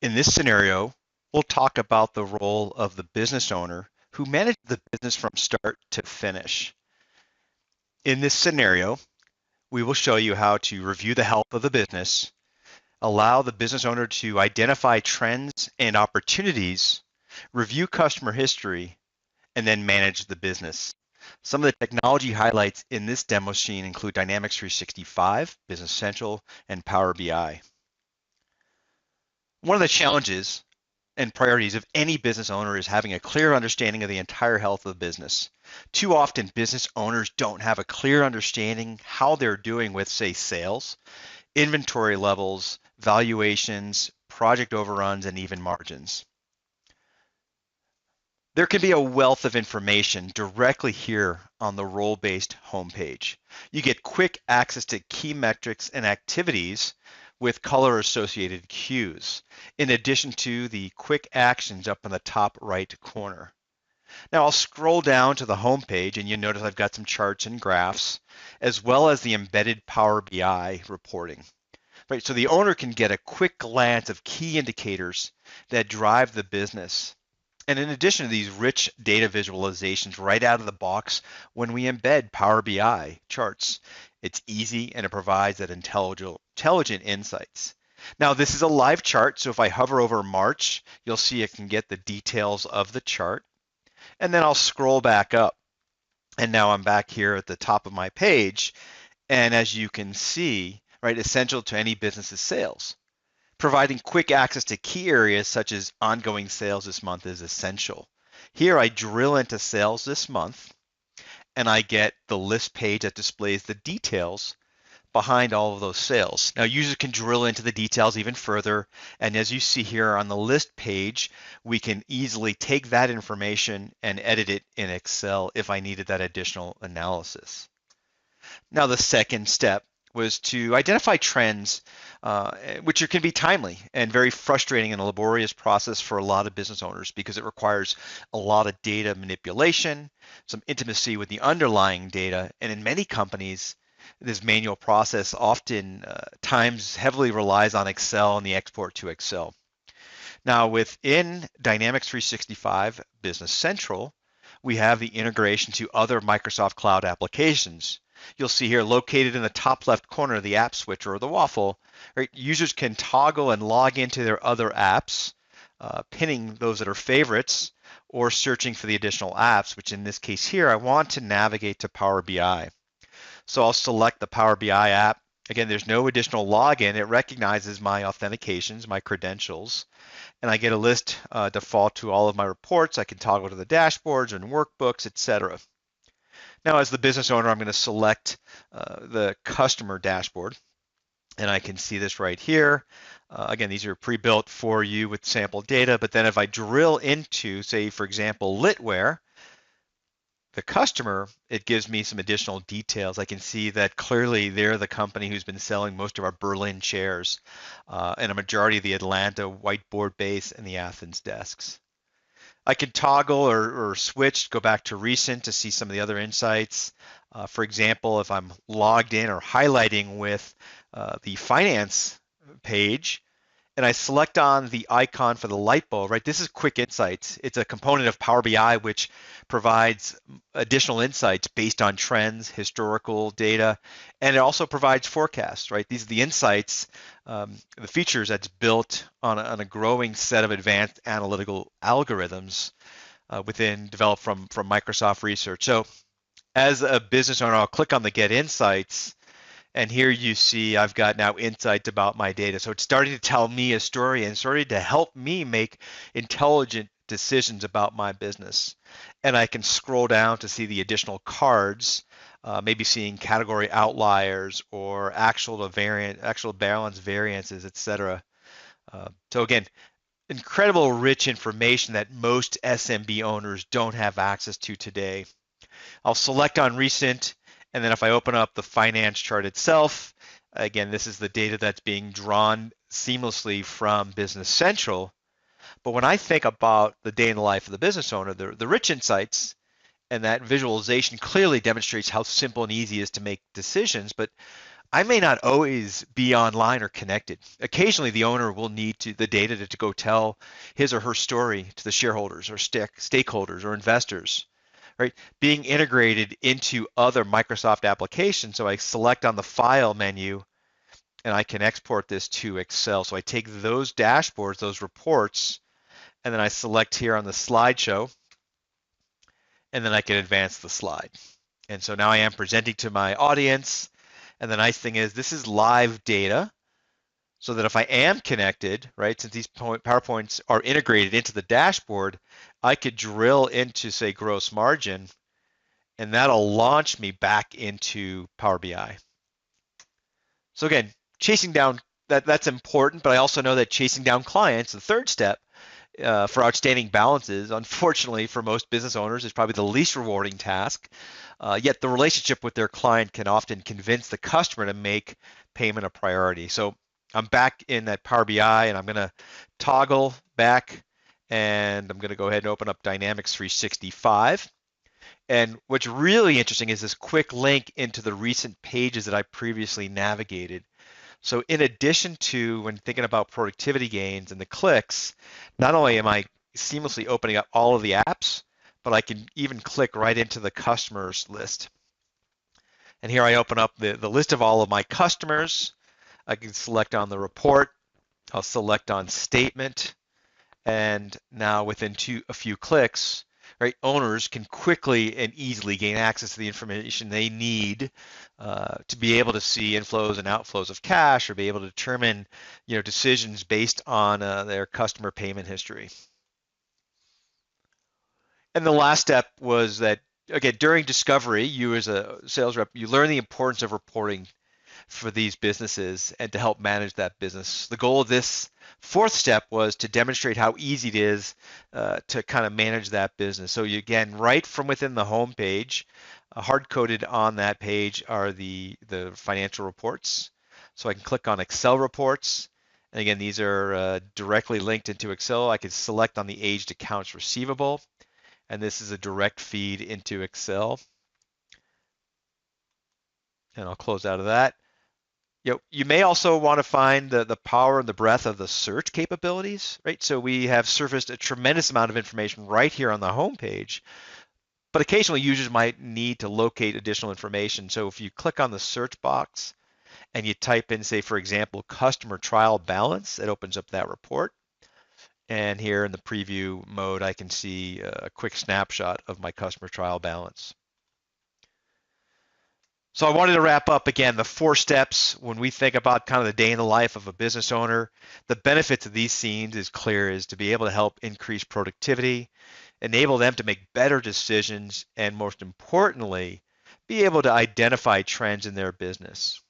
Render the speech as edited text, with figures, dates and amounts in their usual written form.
In this scenario, we'll talk about the role of the business owner who manages the business from start to finish. In this scenario, we will show you how to review the health of the business, allow the business owner to identify trends and opportunities, review customer history, and then manage the business. Some of the technology highlights in this demo scene include Dynamics 365, Business Central, and Power BI. One of the challenges and priorities of any business owner is having a clear understanding of the entire health of the business. Too often, business owners don't have a clear understanding how they're doing with, say, sales, inventory levels, valuations, project overruns, and even margins. There can be a wealth of information directly here on the role-based homepage. You get quick access to key metrics and activities with color-associated cues, in addition to the quick actions up in the top right corner. Now I'll scroll down to the home page and you'll notice I've got some charts and graphs, as well as the embedded Power BI reporting. Right, so the owner can get a quick glance of key indicators that drive the business. And in addition to these rich data visualizations right out of the box, when we embed Power BI charts, it's easy and it provides that intelligent insights. Now, this is a live chart, so if I hover over March, you'll see it can get the details of the chart. And then I'll scroll back up. And now I'm back here at the top of my page. And as you can see, right, essential to any business's sales. Providing quick access to key areas such as ongoing sales this month is essential. Here I drill into sales this month and I get the list page that displays the details behind all of those sales. Now users can drill into the details even further, and as you see here on the list page, we can easily take that information and edit it in Excel if I needed that additional analysis. Now the second step was to identify trends, which can be timely and very frustrating and a laborious process for a lot of business owners because it requires a lot of data manipulation, some intimacy with the underlying data, and in many companies, this manual process often times heavily relies on Excel and the export to Excel. Now within Dynamics 365 Business Central, we have the integration to other Microsoft Cloud applications. You'll see here located in the top left corner, the app switcher or the waffle, right? Users can toggle and log into their other apps, pinning those that are favorites or searching for the additional apps, which in this case here, I want to navigate to Power BI. So I'll select the Power BI app. Again, there's no additional login. It recognizes my authentications, my credentials, and I get a list default to all of my reports. I can toggle to the dashboards and workbooks, etc. Now, as the business owner, I'm going to select the customer dashboard, and I can see this right here. Again, these are pre-built for you with sample data, but then if I drill into, say, for example, Litware, the customer, it gives me some additional details. I can see that clearly they're the company who's been selling most of our Berlin chairs and a majority of the Atlanta whiteboard base and the Athens desks. I can toggle or switch, go back to recent to see some of the other insights. For example, if I'm logged in or highlighting with the finance page, and I select on the icon for the light bulb, right? This is Quick Insights. It's a component of Power BI which provides additional insights based on trends, historical data, and it also provides forecasts, right? These are the insights, the features that's built on a growing set of advanced analytical algorithms developed from Microsoft Research. So as a business owner, I'll click on the Get Insights, and here you see I've got now insights about my data. So it's starting to tell me a story and starting to help me make intelligent decisions about my business. And I can scroll down to see the additional cards, maybe seeing category outliers or actual balance variances, etc. So again, incredible rich information that most SMB owners don't have access to today. I'll select on recent, and then if I open up the finance chart itself, again, this is the data that's being drawn seamlessly from Business Central. But when I think about the day in the life of the business owner, the rich insights and that visualization clearly demonstrates how simple and easy it is to make decisions. But I may not always be online or connected. Occasionally, the owner will need the data to go tell his or her story to the shareholders or stakeholders or investors, right? Being integrated into other Microsoft applications. So I select on the File menu and I can export this to Excel. So I take those dashboards, those reports, and then I select here on the slideshow, and then I can advance the slide. And so now I am presenting to my audience. And the nice thing is this is live data, so that if I am connected, right, since these PowerPoints are integrated into the dashboard, I could drill into, say, gross margin, and that'll launch me back into Power BI. So again, chasing down, that's important, but I also know that chasing down clients, the third step, for outstanding balances, unfortunately for most business owners, is probably the least rewarding task. Yet the relationship with their client can often convince the customer to make payment a priority. So I'm back in that Power BI, and I'm going to toggle back, and I'm going to go ahead and open up Dynamics 365. And what's really interesting is this quick link into the recent pages that I previously navigated. So in addition to when thinking about productivity gains and the clicks, not only am I seamlessly opening up all of the apps, but I can even click right into the customers list. And here I open up the list of all of my customers. I can select on the report. I'll select on statement. And now within a few clicks, right, owners can quickly and easily gain access to the information they need to be able to see inflows and outflows of cash, or be able to determine, decisions based on their customer payment history. And the last step was that, again, during discovery, you as a sales rep, you learn the importance of reporting for these businesses and to help manage that business. The goal of this fourth step was to demonstrate how easy it is to kind of manage that business. So you, again, right from within the home page, hard-coded on that page are the financial reports. So I can click on Excel reports. And again, these are directly linked into Excel. I can select on the aged accounts receivable. And this is a direct feed into Excel. And I'll close out of that. You may also want to find the power and the breadth of the search capabilities, right? So we have surfaced a tremendous amount of information right here on the home page, but occasionally users might need to locate additional information. So if you click on the search box and you type in, say, for example, customer trial balance, it opens up that report. And here in the preview mode, I can see a quick snapshot of my customer trial balance. So I wanted to wrap up again the 4 steps when we think about kind of the day in the life of a business owner. The benefits of these scenes is clear, is to be able to help increase productivity, enable them to make better decisions, and most importantly, be able to identify trends in their business.